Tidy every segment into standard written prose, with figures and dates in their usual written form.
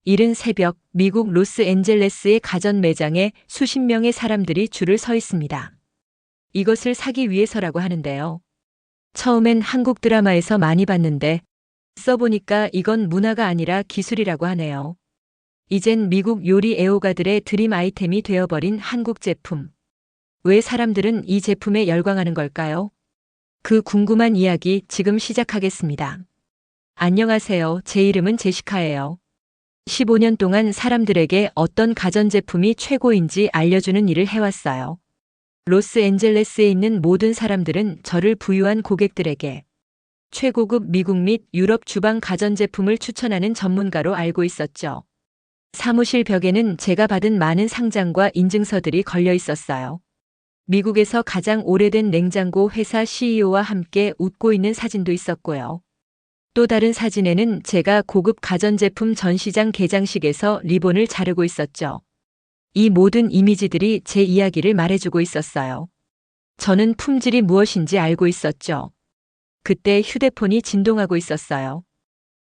이른 새벽 미국 로스앤젤레스의 가전 매장에 수십 명의 사람들이 줄을 서 있습니다. 이것을 사기 위해서라고 하는데요. 처음엔 한국 드라마에서 많이 봤는데 써보니까 이건 문화가 아니라 기술이라고 하네요. 이젠 미국 요리 애호가들의 드림 아이템이 되어버린 한국 제품. 왜 사람들은 이 제품에 열광하는 걸까요? 그 궁금한 이야기 지금 시작하겠습니다. 안녕하세요. 제 이름은 제시카예요. 15년 동안 사람들에게 어떤 가전제품이 최고인지 알려주는 일을 해왔어요. 로스앤젤레스에 있는 모든 사람들은 저를 부유한 고객들에게 최고급 미국 및 유럽 주방 가전제품을 추천하는 전문가로 알고 있었죠. 사무실 벽에는 제가 받은 많은 상장과 인증서들이 걸려 있었어요. 미국에서 가장 오래된 냉장고 회사 CEO와 함께 웃고 있는 사진도 있었고요. 또 다른 사진에는 제가 고급 가전제품 전시장 개장식에서 리본을 자르고 있었죠. 이 모든 이미지들이 제 이야기를 말해주고 있었어요. 저는 품질이 무엇인지 알고 있었죠. 그때 휴대폰이 진동하고 있었어요.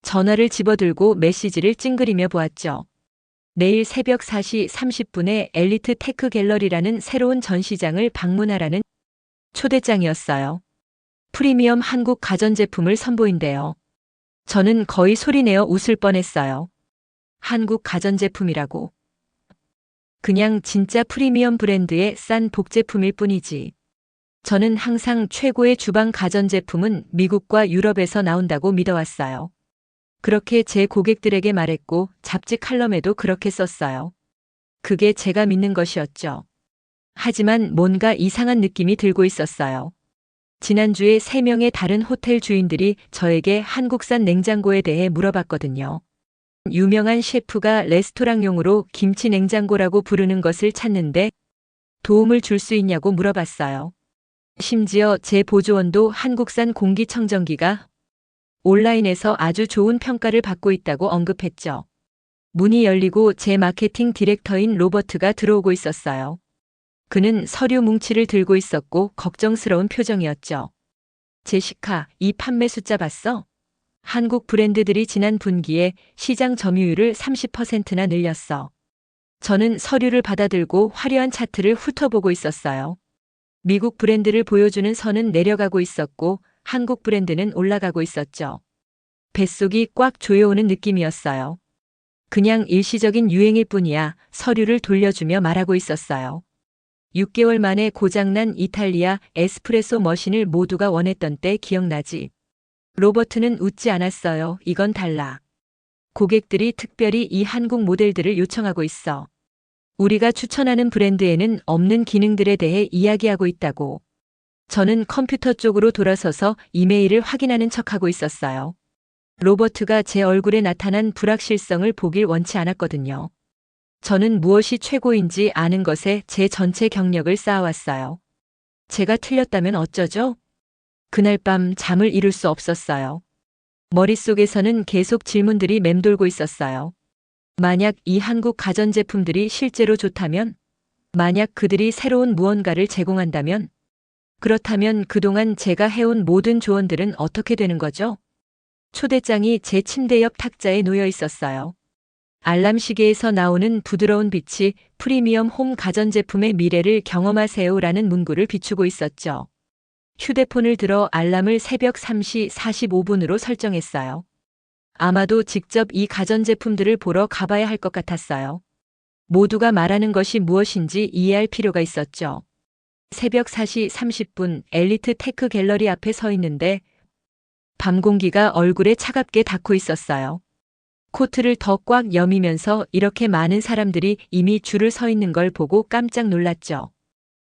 전화를 집어들고 메시지를 찡그리며 보았죠. 내일 새벽 4시 30분에 엘리트 테크 갤러리라는 새로운 전시장을 방문하라는 초대장이었어요. 프리미엄 한국 가전제품을 선보인대요. 저는 거의 소리내어 웃을 뻔했어요. 한국 가전제품이라고. 그냥 진짜 프리미엄 브랜드의 싼 복제품일 뿐이지. 저는 항상 최고의 주방 가전제품은 미국과 유럽에서 나온다고 믿어왔어요. 그렇게 제 고객들에게 말했고 잡지 칼럼에도 그렇게 썼어요. 그게 제가 믿는 것이었죠. 하지만 뭔가 이상한 느낌이 들고 있었어요. 지난주에 3명의 다른 호텔 주인들이 저에게 한국산 냉장고에 대해 물어봤거든요. 유명한 셰프가 레스토랑용으로 김치 냉장고라고 부르는 것을 찾는데 도움을 줄 수 있냐고 물어봤어요. 심지어 제 보조원도 한국산 공기청정기가 온라인에서 아주 좋은 평가를 받고 있다고 언급했죠. 문이 열리고 제 마케팅 디렉터인 로버트가 들어오고 있었어요. 그는 서류 뭉치를 들고 있었고 걱정스러운 표정이었죠. 제시카, 이 판매 숫자 봤어? 한국 브랜드들이 지난 분기에 시장 점유율을 30%나 늘렸어. 저는 서류를 받아들고 화려한 차트를 훑어보고 있었어요. 미국 브랜드를 보여주는 선은 내려가고 있었고 한국 브랜드는 올라가고 있었죠. 뱃속이 꽉 조여오는 느낌이었어요. 그냥 일시적인 유행일 뿐이야. 서류를 돌려주며 말하고 있었어요. 6개월 만에 고장난 이탈리아 에스프레소 머신을 모두가 원했던 때 기억나지? 로버트는 웃지 않았어요. 이건 달라. 고객들이 특별히 이 한국 모델들을 요청하고 있어. 우리가 추천하는 브랜드에는 없는 기능들에 대해 이야기하고 있다고. 저는 컴퓨터 쪽으로 돌아서서 이메일을 확인하는 척하고 있었어요. 로버트가 제 얼굴에 나타난 불확실성을 보길 원치 않았거든요. 저는 무엇이 최고인지 아는 것에 제 전체 경력을 쌓아왔어요. 제가 틀렸다면 어쩌죠? 그날 밤 잠을 이룰 수 없었어요. 머릿속에서는 계속 질문들이 맴돌고 있었어요. 만약 이 한국 가전제품들이 실제로 좋다면? 만약 그들이 새로운 무언가를 제공한다면? 그렇다면 그동안 제가 해온 모든 조언들은 어떻게 되는 거죠? 초대장이 제 침대 옆 탁자에 놓여 있었어요. 알람 시계에서 나오는 부드러운 빛이 프리미엄 홈 가전제품의 미래를 경험하세요라는 문구를 비추고 있었죠. 휴대폰을 들어 알람을 새벽 3시 45분으로 설정했어요. 아마도 직접 이 가전제품들을 보러 가봐야 할 것 같았어요. 모두가 말하는 것이 무엇인지 이해할 필요가 있었죠. 새벽 4시 30분 엘리트 테크 갤러리 앞에 서 있는데 밤 공기가 얼굴에 차갑게 닿고 있었어요. 코트를 더 꽉 여미면서 이렇게 많은 사람들이 이미 줄을 서 있는 걸 보고 깜짝 놀랐죠.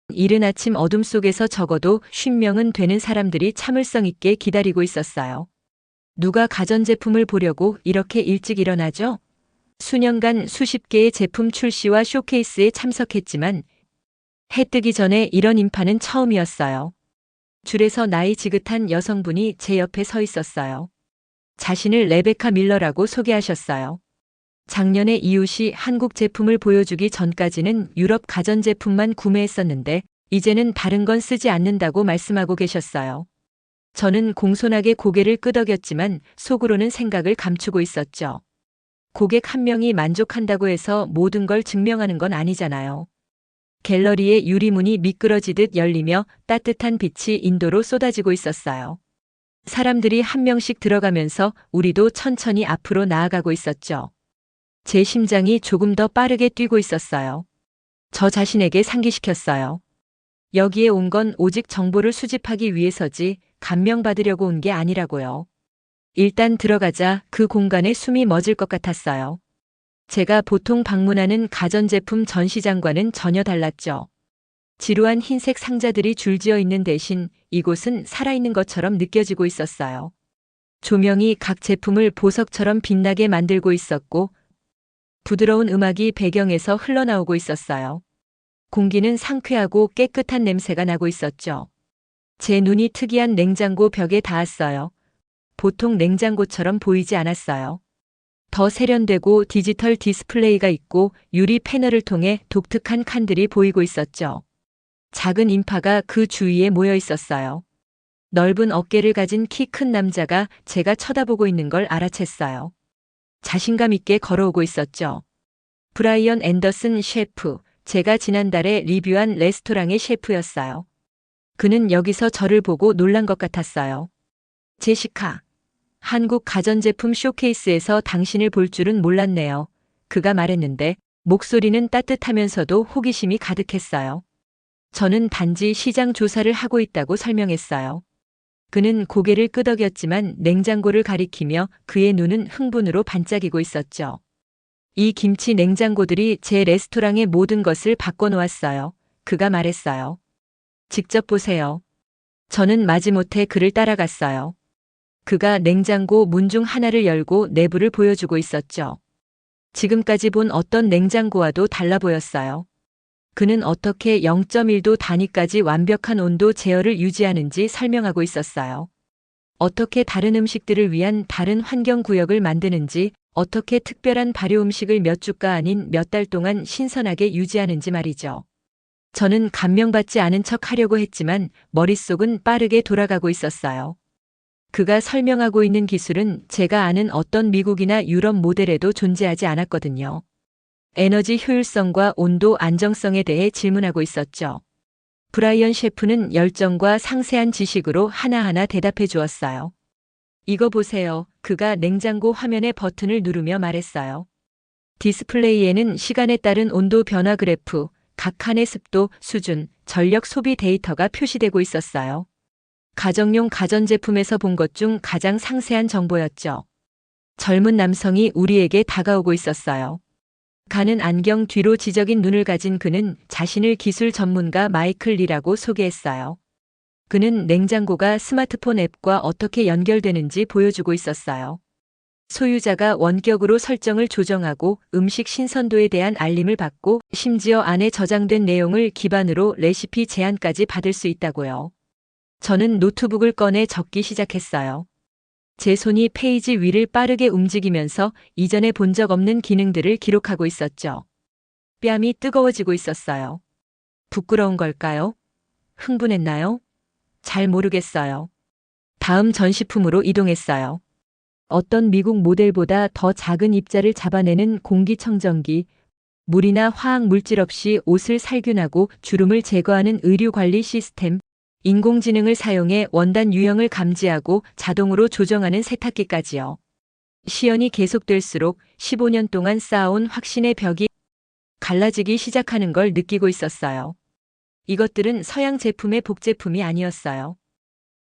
이른 아침 어둠 속에서 적어도 50명은 되는 사람들이 참을성 있게 기다리고 있었어요. 누가 가전제품을 보려고 이렇게 일찍 일어나죠? 수년간 수십 개의 제품 출시와 쇼케이스에 참석했지만 해 뜨기 전에 이런 인파는 처음이었어요. 줄에서 나이 지긋한 여성분이 제 옆에 서 있었어요. 자신을 레베카 밀러라고 소개하셨어요. 작년에 이웃이 한국 제품을 보여주기 전까지는 유럽 가전제품만 구매했었는데 이제는 다른 건 쓰지 않는다고 말씀하고 계셨어요. 저는 공손하게 고개를 끄덕였지만 속으로는 생각을 감추고 있었죠. 고객 한 명이 만족한다고 해서 모든 걸 증명하는 건 아니잖아요. 갤러리의 유리문이 미끄러지듯 열리며 따뜻한 빛이 인도로 쏟아지고 있었어요. 사람들이 한 명씩 들어가면서 우리도 천천히 앞으로 나아가고 있었죠. 제 심장이 조금 더 빠르게 뛰고 있었어요. 저 자신에게 상기시켰어요. 여기에 온 건 오직 정보를 수집하기 위해서지 감명받으려고 온 게 아니라고요. 일단 들어가자 그 공간에 숨이 멎을 것 같았어요. 제가 보통 방문하는 가전제품 전시장과는 전혀 달랐죠. 지루한 흰색 상자들이 줄지어 있는 대신 이곳은 살아있는 것처럼 느껴지고 있었어요. 조명이 각 제품을 보석처럼 빛나게 만들고 있었고, 부드러운 음악이 배경에서 흘러나오고 있었어요. 공기는 상쾌하고 깨끗한 냄새가 나고 있었죠. 제 눈이 특이한 냉장고 벽에 닿았어요. 보통 냉장고처럼 보이지 않았어요. 더 세련되고 디지털 디스플레이가 있고 유리 패널을 통해 독특한 칸들이 보이고 있었죠. 작은 인파가 그 주위에 모여 있었어요. 넓은 어깨를 가진 키 큰 남자가 제가 쳐다보고 있는 걸 알아챘어요. 자신감 있게 걸어오고 있었죠. 브라이언 앤더슨 셰프, 제가 지난달에 리뷰한 레스토랑의 셰프였어요. 그는 여기서 저를 보고 놀란 것 같았어요. 제시카, 한국 가전제품 쇼케이스에서 당신을 볼 줄은 몰랐네요. 그가 말했는데 목소리는 따뜻하면서도 호기심이 가득했어요. 저는 단지 시장 조사를 하고 있다고 설명했어요. 그는 고개를 끄덕였지만 냉장고를 가리키며 그의 눈은 흥분으로 반짝이고 있었죠. 이 김치 냉장고들이 제 레스토랑의 모든 것을 바꿔놓았어요. 그가 말했어요. 직접 보세요. 저는 마지못해 그를 따라갔어요. 그가 냉장고 문 중 하나를 열고 내부를 보여주고 있었죠. 지금까지 본 어떤 냉장고와도 달라 보였어요. 그는 어떻게 0.1도 단위까지 완벽한 온도 제어를 유지하는지 설명하고 있었어요. 어떻게 다른 음식들을 위한 다른 환경 구역을 만드는지, 어떻게 특별한 발효 음식을 몇 주가 아닌 몇 달 동안 신선하게 유지하는지 말이죠. 저는 감명받지 않은 척 하려고 했지만 머릿속은 빠르게 돌아가고 있었어요. 그가 설명하고 있는 기술은 제가 아는 어떤 미국이나 유럽 모델에도 존재하지 않았거든요. 에너지 효율성과 온도 안정성에 대해 질문하고 있었죠. 브라이언 셰프는 열정과 상세한 지식으로 하나하나 대답해 주었어요. 이거 보세요. 그가 냉장고 화면의 버튼을 누르며 말했어요. 디스플레이에는 시간에 따른 온도 변화 그래프, 각 칸의 습도, 수준, 전력 소비 데이터가 표시되고 있었어요. 가정용 가전제품에서 본 것 중 가장 상세한 정보였죠. 젊은 남성이 우리에게 다가오고 있었어요. 가는 안경 뒤로 지적인 눈을 가진 그는 자신을 기술 전문가 마이클 리라고 소개했어요. 그는 냉장고가 스마트폰 앱과 어떻게 연결되는지 보여주고 있었어요. 소유자가 원격으로 설정을 조정하고 음식 신선도에 대한 알림을 받고 심지어 안에 저장된 내용을 기반으로 레시피 제안까지 받을 수 있다고요. 저는 노트북을 꺼내 적기 시작했어요. 제 손이 페이지 위를 빠르게 움직이면서 이전에 본 적 없는 기능들을 기록하고 있었죠. 뺨이 뜨거워지고 있었어요. 부끄러운 걸까요? 흥분했나요? 잘 모르겠어요. 다음 전시품으로 이동했어요. 어떤 미국 모델보다 더 작은 입자를 잡아내는 공기청정기, 물이나 화학 물질 없이 옷을 살균하고 주름을 제거하는 의류 관리 시스템, 인공지능을 사용해 원단 유형을 감지하고 자동으로 조정하는 세탁기까지요. 시연이 계속될수록 15년 동안 쌓아온 확신의 벽이 갈라지기 시작하는 걸 느끼고 있었어요. 이것들은 서양 제품의 복제품이 아니었어요.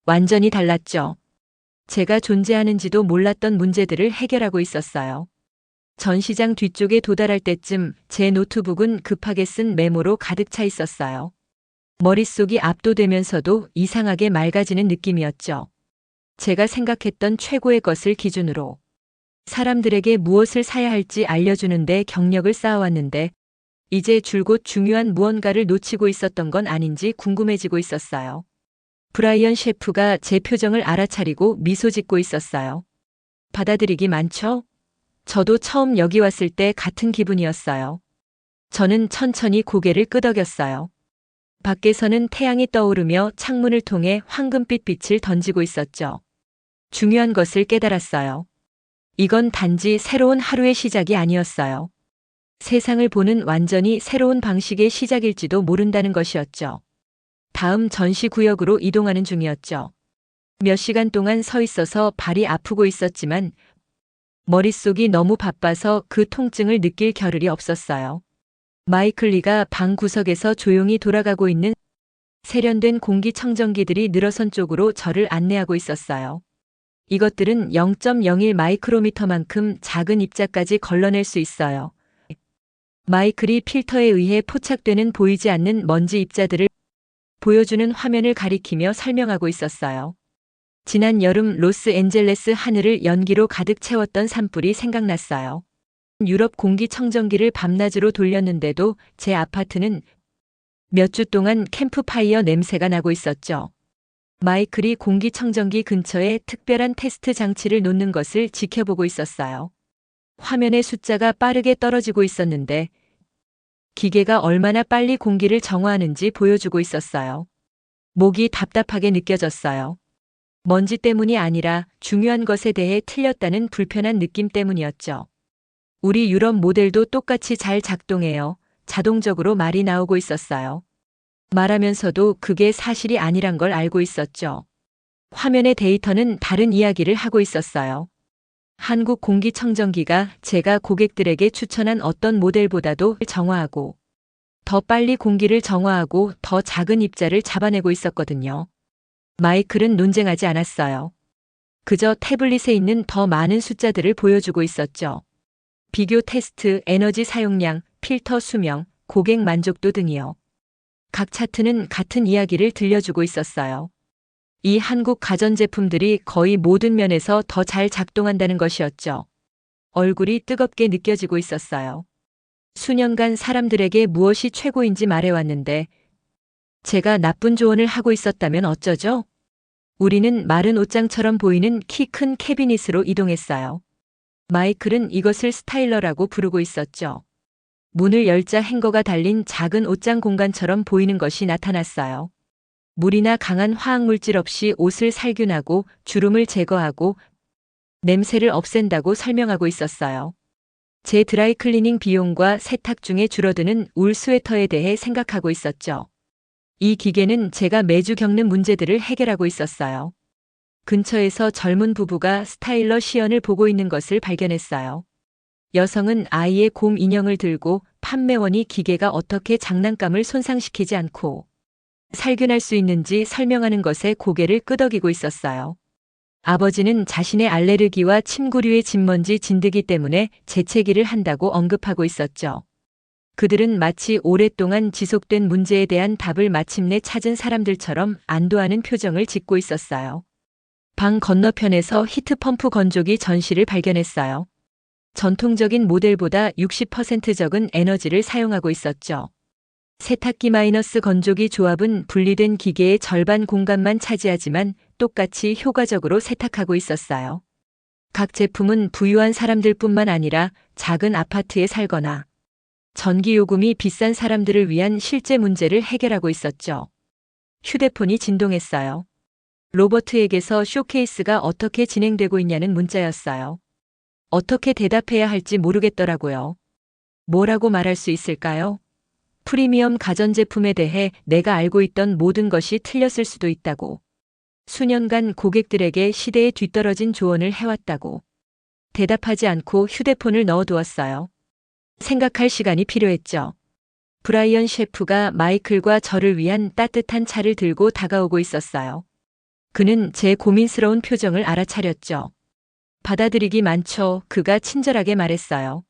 완전히 달랐죠. 제가 존재하는지도 몰랐던 문제들을 해결하고 있었어요. 전시장 뒤쪽에 도달할 때쯤 제 노트북은 급하게 쓴 메모로 가득 차 있었어요. 머릿속이 압도되면서도 이상하게 맑아지는 느낌이었죠. 제가 생각했던 최고의 것을 기준으로 사람들에게 무엇을 사야 할지 알려주는데 경력을 쌓아왔는데 이제 줄곧 중요한 무언가를 놓치고 있었던 건 아닌지 궁금해지고 있었어요. 브라이언 셰프가 제 표정을 알아차리고 미소 짓고 있었어요. 받아들이기 많죠? 저도 처음 여기 왔을 때 같은 기분이었어요. 저는 천천히 고개를 끄덕였어요. 밖에서는 태양이 떠오르며 창문을 통해 황금빛 빛을 던지고 있었죠. 중요한 것을 깨달았어요. 이건 단지 새로운 하루의 시작이 아니었어요. 세상을 보는 완전히 새로운 방식의 시작일지도 모른다는 것이었죠. 다음 전시 구역으로 이동하는 중이었죠. 몇 시간 동안 서 있어서 발이 아프고 있었지만 머릿속이 너무 바빠서 그 통증을 느낄 겨를이 없었어요. 마이클 리가 방 구석에서 조용히 돌아가고 있는 세련된 공기청정기들이 늘어선 쪽으로 저를 안내하고 있었어요. 이것들은 0.01 마이크로미터만큼 작은 입자까지 걸러낼 수 있어요. 마이클이 필터에 의해 포착되는 보이지 않는 먼지 입자들을 보여주는 화면을 가리키며 설명하고 있었어요. 지난 여름 로스앤젤레스 하늘을 연기로 가득 채웠던 산불이 생각났어요. 유럽 공기청정기를 밤낮으로 돌렸는데도 제 아파트는 몇 주 동안 캠프파이어 냄새가 나고 있었죠. 마이클이 공기청정기 근처에 특별한 테스트 장치를 놓는 것을 지켜보고 있었어요. 화면의 숫자가 빠르게 떨어지고 있었는데 기계가 얼마나 빨리 공기를 정화하는지 보여주고 있었어요. 목이 답답하게 느껴졌어요. 먼지 때문이 아니라 중요한 것에 대해 틀렸다는 불편한 느낌 때문이었죠. 우리 유럽 모델도 똑같이 잘 작동해요. 자동적으로 말이 나오고 있었어요. 말하면서도 그게 사실이 아니란 걸 알고 있었죠. 화면의 데이터는 다른 이야기를 하고 있었어요. 한국 공기청정기가 제가 고객들에게 추천한 어떤 모델보다도 정화하고 더 빨리 공기를 정화하고 더 작은 입자를 잡아내고 있었거든요. 마이클은 논쟁하지 않았어요. 그저 태블릿에 있는 더 많은 숫자들을 보여주고 있었죠. 비교 테스트, 에너지 사용량, 필터 수명, 고객 만족도 등이요. 각 차트는 같은 이야기를 들려주고 있었어요. 이 한국 가전제품들이 거의 모든 면에서 더 잘 작동한다는 것이었죠. 얼굴이 뜨겁게 느껴지고 있었어요. 수년간 사람들에게 무엇이 최고인지 말해왔는데 제가 나쁜 조언을 하고 있었다면 어쩌죠? 우리는 마른 옷장처럼 보이는 키 큰 캐비닛으로 이동했어요. 마이클은 이것을 스타일러라고 부르고 있었죠. 문을 열자 행거가 달린 작은 옷장 공간처럼 보이는 것이 나타났어요. 물이나 강한 화학물질 없이 옷을 살균하고 주름을 제거하고 냄새를 없앤다고 설명하고 있었어요. 제 드라이클리닝 비용과 세탁 중에 줄어드는 울 스웨터에 대해 생각하고 있었죠. 이 기계는 제가 매주 겪는 문제들을 해결하고 있었어요. 근처에서 젊은 부부가 스타일러 시연을 보고 있는 것을 발견했어요. 여성은 아이의 곰 인형을 들고 판매원이 기계가 어떻게 장난감을 손상시키지 않고 살균할 수 있는지 설명하는 것에 고개를 끄덕이고 있었어요. 아버지는 자신의 알레르기와 침구류의 진먼지 진드기 때문에 재채기를 한다고 언급하고 있었죠. 그들은 마치 오랫동안 지속된 문제에 대한 답을 마침내 찾은 사람들처럼 안도하는 표정을 짓고 있었어요. 방 건너편에서 히트펌프 건조기 전시를 발견했어요. 전통적인 모델보다 60% 적은 에너지를 사용하고 있었죠. 세탁기 마이너스 건조기 조합은 분리된 기계의 절반 공간만 차지하지만 똑같이 효과적으로 세탁하고 있었어요. 각 제품은 부유한 사람들뿐만 아니라 작은 아파트에 살거나 전기요금이 비싼 사람들을 위한 실제 문제를 해결하고 있었죠. 휴대폰이 진동했어요. 로버트에게서 쇼케이스가 어떻게 진행되고 있냐는 문자였어요. 어떻게 대답해야 할지 모르겠더라고요. 뭐라고 말할 수 있을까요? 프리미엄 가전제품에 대해 내가 알고 있던 모든 것이 틀렸을 수도 있다고. 수년간 고객들에게 시대에 뒤떨어진 조언을 해왔다고. 대답하지 않고 휴대폰을 넣어두었어요. 생각할 시간이 필요했죠. 브라이언 셰프가 마이클과 저를 위한 따뜻한 차를 들고 다가오고 있었어요. 그는 제 고민스러운 표정을 알아차렸죠. 받아들이기 많죠. 그가 친절하게 말했어요.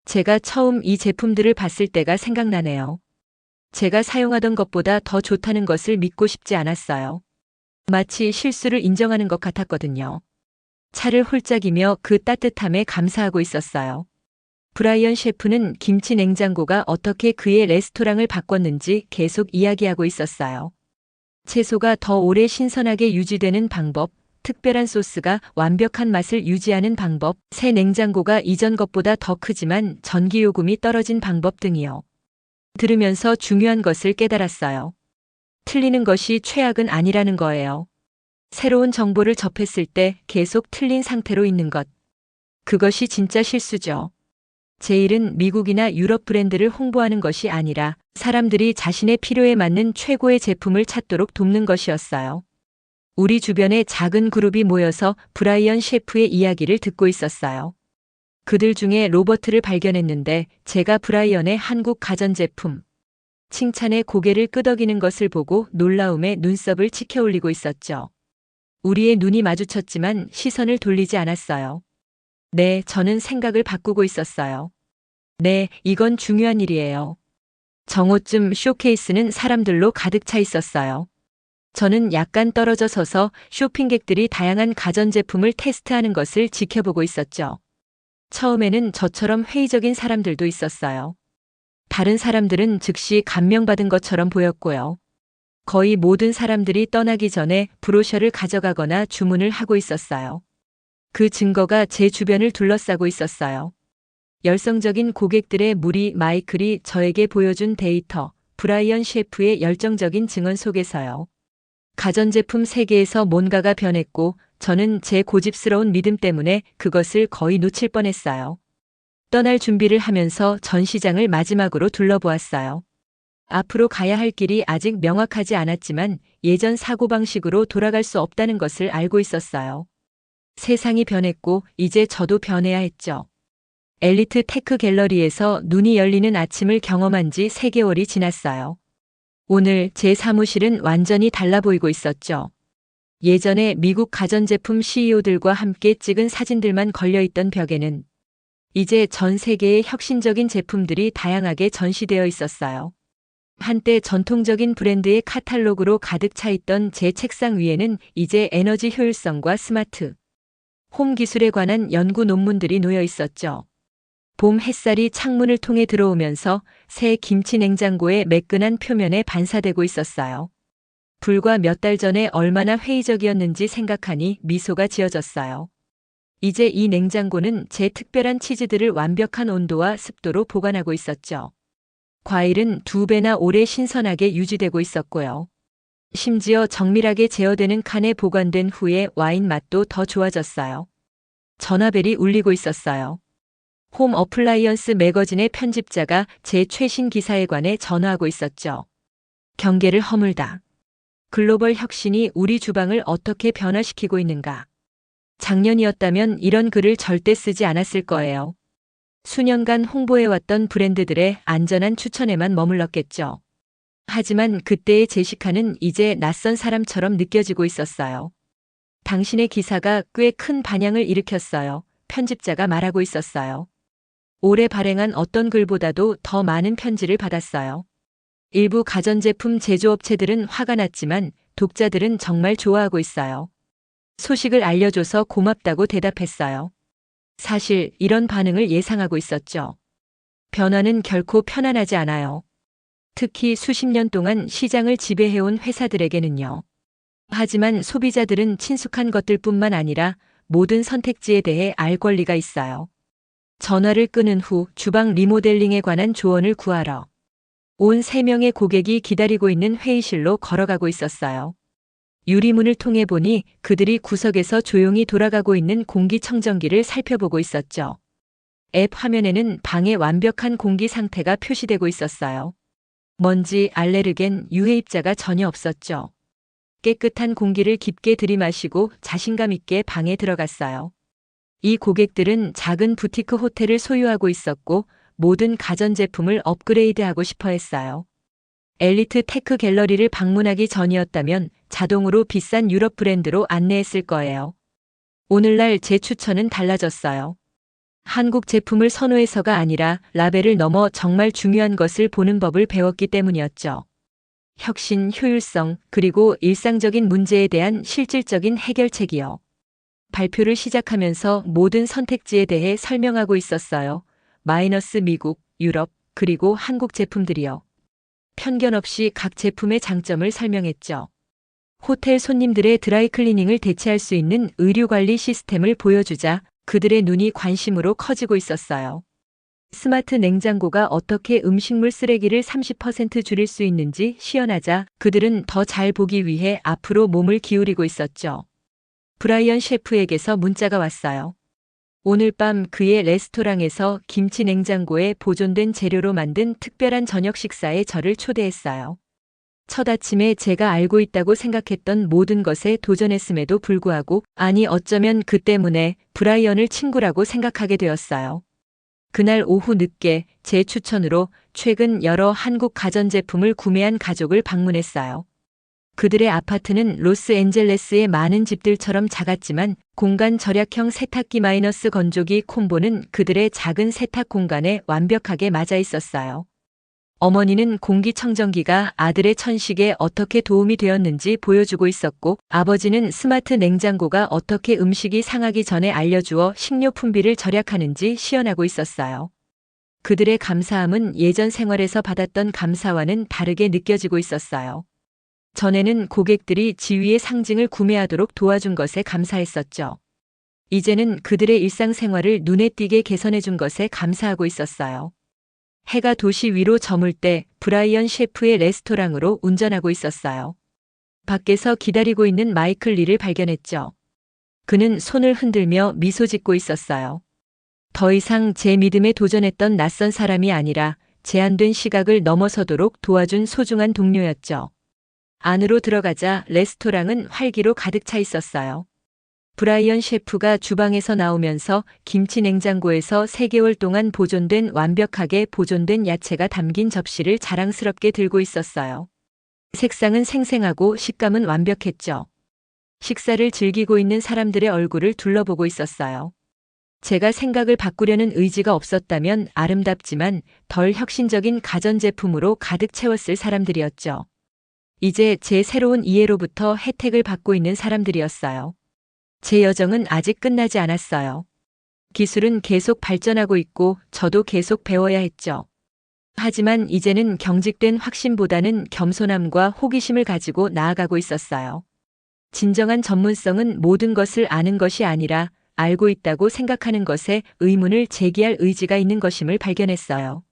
제가 처음 이 제품들을 봤을 때가 생각나네요. 제가 사용하던 것보다 더 좋다는 것을 믿고 싶지 않았어요. 마치 실수를 인정하는 것 같았거든요. 차를 홀짝이며 그 따뜻함에 감사하고 있었어요. 브라이언 셰프는 김치 냉장고가 어떻게 그의 레스토랑을 바꿨는지 계속 이야기하고 있었어요. 채소가 더 오래 신선하게 유지되는 방법, 특별한 소스가 완벽한 맛을 유지하는 방법, 새 냉장고가 이전 것보다 더 크지만 전기요금이 떨어진 방법 등이요. 들으면서 중요한 것을 깨달았어요. 틀리는 것이 최악은 아니라는 거예요. 새로운 정보를 접했을 때 계속 틀린 상태로 있는 것. 그것이 진짜 실수죠. 제 일은 미국이나 유럽 브랜드를 홍보하는 것이 아니라 사람들이 자신의 필요에 맞는 최고의 제품을 찾도록 돕는 것이었어요. 우리 주변에 작은 그룹이 모여서 브라이언 셰프의 이야기를 듣고 있었어요. 그들 중에 로버트를 발견했는데 제가 브라이언의 한국 가전제품 칭찬에 고개를 끄덕이는 것을 보고 놀라움에 눈썹을 치켜 올리고 있었죠. 우리의 눈이 마주쳤지만 시선을 돌리지 않았어요. 네, 저는 생각을 바꾸고 있었어요. 네, 이건 중요한 일이에요. 정오쯤 쇼케이스는 사람들로 가득 차 있었어요. 저는 약간 떨어져 서서 쇼핑객들이 다양한 가전제품을 테스트하는 것을 지켜보고 있었죠. 처음에는 저처럼 회의적인 사람들도 있었어요. 다른 사람들은 즉시 감명받은 것처럼 보였고요. 거의 모든 사람들이 떠나기 전에 브로셔를 가져가거나 주문을 하고 있었어요. 그 증거가 제 주변을 둘러싸고 있었어요. 열성적인 고객들의 무리 마이클이 저에게 보여준 데이터, 브라이언 셰프의 열정적인 증언 속에서요. 가전제품 세계에서 뭔가가 변했고 저는 제 고집스러운 믿음 때문에 그것을 거의 놓칠 뻔했어요. 떠날 준비를 하면서 전시장을 마지막으로 둘러보았어요. 앞으로 가야 할 길이 아직 명확하지 않았지만 예전 사고방식으로 돌아갈 수 없다는 것을 알고 있었어요. 세상이 변했고 이제 저도 변해야 했죠. 엘리트 테크 갤러리에서 눈이 열리는 아침을 경험한 지 3개월이 지났어요. 오늘 제 사무실은 완전히 달라 보이고 있었죠. 예전에 미국 가전제품 CEO들과 함께 찍은 사진들만 걸려있던 벽에는 이제 전 세계의 혁신적인 제품들이 다양하게 전시되어 있었어요. 한때 전통적인 브랜드의 카탈로그로 가득 차 있던 제 책상 위에는 이제 에너지 효율성과 스마트 홈 기술에 관한 연구 논문들이 놓여 있었죠. 봄 햇살이 창문을 통해 들어오면서 새 김치 냉장고의 매끈한 표면에 반사되고 있었어요. 불과 몇 달 전에 얼마나 회의적이었는지 생각하니 미소가 지어졌어요. 이제 이 냉장고는 제 특별한 치즈들을 완벽한 온도와 습도로 보관하고 있었죠. 과일은 2배나 오래 신선하게 유지되고 있었고요. 심지어 정밀하게 제어되는 칸에 보관된 후에 와인 맛도 더 좋아졌어요. 전화벨이 울리고 있었어요. 홈 어플라이언스 매거진의 편집자가 제 최신 기사에 관해 전화하고 있었죠. 경계를 허물다. 글로벌 혁신이 우리 주방을 어떻게 변화시키고 있는가. 작년이었다면 이런 글을 절대 쓰지 않았을 거예요. 수년간 홍보해왔던 브랜드들의 안전한 추천에만 머물렀겠죠. 하지만 그때의 제시카는 이제 낯선 사람처럼 느껴지고 있었어요. 당신의 기사가 꽤 큰 반향을 일으켰어요. 편집자가 말하고 있었어요. 올해 발행한 어떤 글보다도 더 많은 편지를 받았어요. 일부 가전제품 제조업체들은 화가 났지만 독자들은 정말 좋아하고 있어요. 소식을 알려줘서 고맙다고 대답했어요. 사실 이런 반응을 예상하고 있었죠. 변화는 결코 편안하지 않아요. 특히 수십 년 동안 시장을 지배해온 회사들에게는요. 하지만 소비자들은 친숙한 것들뿐만 아니라 모든 선택지에 대해 알 권리가 있어요. 전화를 끊은 후 주방 리모델링에 관한 조언을 구하러 온 3명의 고객이 기다리고 있는 회의실로 걸어가고 있었어요. 유리문을 통해 보니 그들이 구석에서 조용히 돌아가고 있는 공기청정기를 살펴보고 있었죠. 앱 화면에는 방의 완벽한 공기 상태가 표시되고 있었어요. 먼지, 알레르겐, 유해입자가 전혀 없었죠. 깨끗한 공기를 깊게 들이마시고 자신감 있게 방에 들어갔어요. 이 고객들은 작은 부티크 호텔을 소유하고 있었고 모든 가전제품을 업그레이드하고 싶어 했어요. 엘리트 테크 갤러리를 방문하기 전이었다면 자동으로 비싼 유럽 브랜드로 안내했을 거예요. 오늘날 제 추천은 달라졌어요. 한국 제품을 선호해서가 아니라 라벨을 넘어 정말 중요한 것을 보는 법을 배웠기 때문이었죠. 혁신, 효율성, 그리고 일상적인 문제에 대한 실질적인 해결책이요. 발표를 시작하면서 모든 선택지에 대해 설명하고 있었어요. 마이너스 미국, 유럽, 그리고 한국 제품들이요. 편견 없이 각 제품의 장점을 설명했죠. 호텔 손님들의 드라이클리닝을 대체할 수 있는 의류관리 시스템을 보여주자 그들의 눈이 관심으로 커지고 있었어요. 스마트 냉장고가 어떻게 음식물 쓰레기를 30% 줄일 수 있는지 시연하자 그들은 더 잘 보기 위해 앞으로 몸을 기울이고 있었죠. 브라이언 셰프에게서 문자가 왔어요. 오늘 밤 그의 레스토랑에서 김치 냉장고에 보존된 재료로 만든 특별한 저녁 식사에 저를 초대했어요. 첫 아침에 제가 알고 있다고 생각했던 모든 것에 도전했음에도 불구하고, 아니 어쩌면 그 때문에 브라이언을 친구라고 생각하게 되었어요. 그날 오후 늦게 제 추천으로 최근 여러 한국 가전제품을 구매한 가족을 방문했어요. 그들의 아파트는 로스앤젤레스의 많은 집들처럼 작았지만 공간 절약형 세탁기 마이너스 건조기 콤보는 그들의 작은 세탁 공간에 완벽하게 맞아 있었어요. 어머니는 공기청정기가 아들의 천식에 어떻게 도움이 되었는지 보여주고 있었고, 아버지는 스마트 냉장고가 어떻게 음식이 상하기 전에 알려주어 식료 품비를 절약하는지 시연하고 있었어요. 그들의 감사함은 예전 생활에서 받았던 감사와는 다르게 느껴지고 있었어요. 전에는 고객들이 지위의 상징을 구매하도록 도와준 것에 감사했었죠. 이제는 그들의 일상생활을 눈에 띄게 개선해 준 것에 감사하고 있었어요. 해가 도시 위로 저물 때 브라이언 셰프의 레스토랑으로 운전하고 있었어요. 밖에서 기다리고 있는 마이클 리를 발견했죠. 그는 손을 흔들며 미소 짓고 있었어요. 더 이상 제 믿음에 도전했던 낯선 사람이 아니라 제한된 시각을 넘어서도록 도와준 소중한 동료였죠. 안으로 들어가자 레스토랑은 활기로 가득 차 있었어요. 브라이언 셰프가 주방에서 나오면서 김치 냉장고에서 3개월 동안 보존된 완벽하게 보존된 야채가 담긴 접시를 자랑스럽게 들고 있었어요. 색상은 생생하고 식감은 완벽했죠. 식사를 즐기고 있는 사람들의 얼굴을 둘러보고 있었어요. 제가 생각을 바꾸려는 의지가 없었다면 아름답지만 덜 혁신적인 가전제품으로 가득 채웠을 사람들이었죠. 이제 제 새로운 이해로부터 혜택을 받고 있는 사람들이었어요. 제 여정은 아직 끝나지 않았어요. 기술은 계속 발전하고 있고 저도 계속 배워야 했죠. 하지만 이제는 경직된 확신보다는 겸손함과 호기심을 가지고 나아가고 있었어요. 진정한 전문성은 모든 것을 아는 것이 아니라 알고 있다고 생각하는 것에 의문을 제기할 의지가 있는 것임을 발견했어요.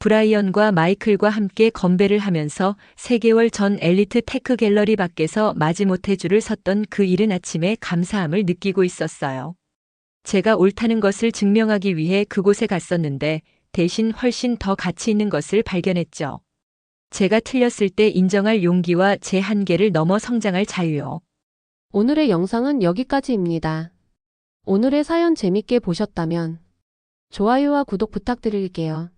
브라이언과 마이클과 함께 건배를 하면서 3개월 전 엘리트 테크 갤러리 밖에서 마지못해 줄을 섰던 그 이른 아침에 감사함을 느끼고 있었어요. 제가 옳다는 것을 증명하기 위해 그곳에 갔었는데 대신 훨씬 더 가치 있는 것을 발견했죠. 제가 틀렸을 때 인정할 용기와 제 한계를 넘어 성장할 자유요. 오늘의 영상은 여기까지입니다. 오늘의 사연 재밌게 보셨다면 좋아요와 구독 부탁드릴게요.